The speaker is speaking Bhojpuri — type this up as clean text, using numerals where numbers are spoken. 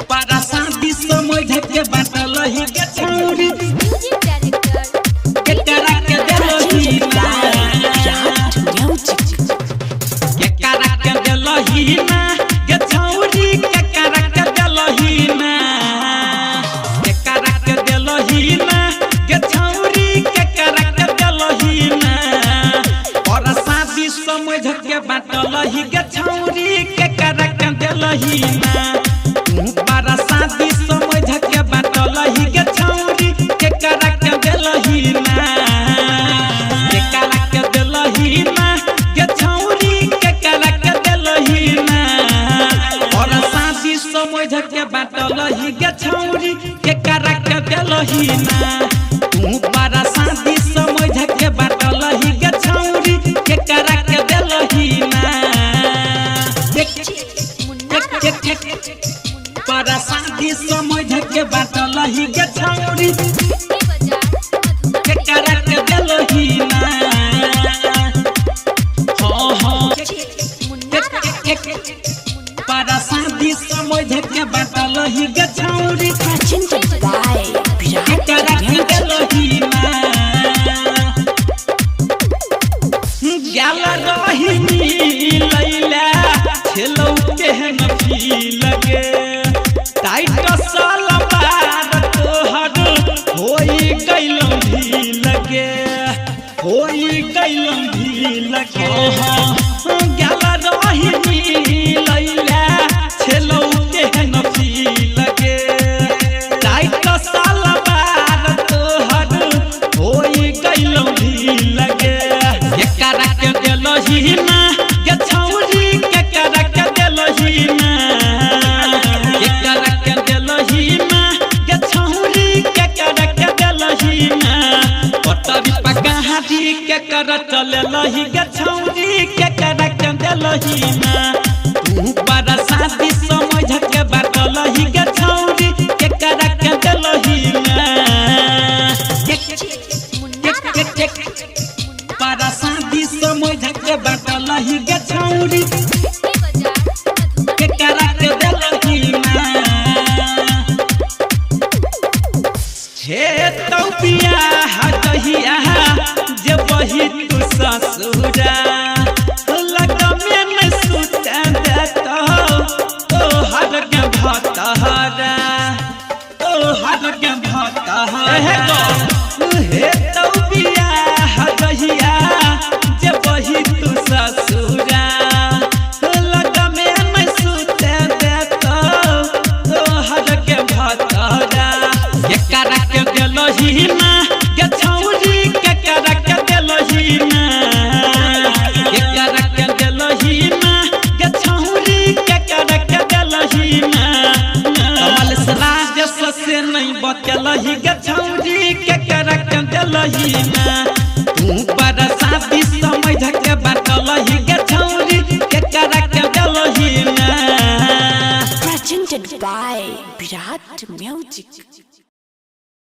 para शादी समय धके बाटल ही के छौरी के करा के देलही ना के करा के देलही ना के छौरी के करा के देलही ना के करा के देलही ना के छौरी के करा के देलही ना para शादी समय धके बाटल ही के छौरी के करा के देलही ना para शादी समय धके बाटल ही के छौरी के करा के देलही ना के करा के देलही ना के छौरी के करा के देलही ना para शादी समय धके बाटल ही के छौरी के करा के देलही ना para शादी समय धके बाटल ही के छौरी के करा के देलही ना para शादी समय धके बाटल ही के छौरी के करा के देलही ना para शादी समय धके बाटल ही के छौरी के करा के देलही ना गाल रही लैला खेलौ केहन भी लगे टाइट सलवार तोहर होई गइलौ भी लगे गाल रही लैला खेलौ केहन भी लगे टाइट सलवार तोहर होई गइलौ भी लगे के करा के देलही ना के छौरी के करा के देलही ना के करा के देलही ना के छौरी के करा के देलही ना पटरी पकाहारी के करा चललही के छौरी के करा के देलही ना तू para शादी समय धके बाटलही के छौरी के करा के देलही ना para शादी समय धके बाटल ही के छौरी के करा के देलही ना हे तौ बियाह दहिया जे बही तू ससुरा लगमे में सुता देतो तोहर के भतहरा हे तौ बियाह दहिया जे बही तू ससुरा लगमे में सुता देतो तोहर के भतहरा के करा के देलही ना के छौरी के करा के देलही ना के करा के देलही ना के छौरी के करा के देलही ना कमल राज से नहीं बतलही के छौरी के करा के देलही ना तू para शादी समय धके बाटलही के छौरी के करा के देलही ना Presented by Virat Music.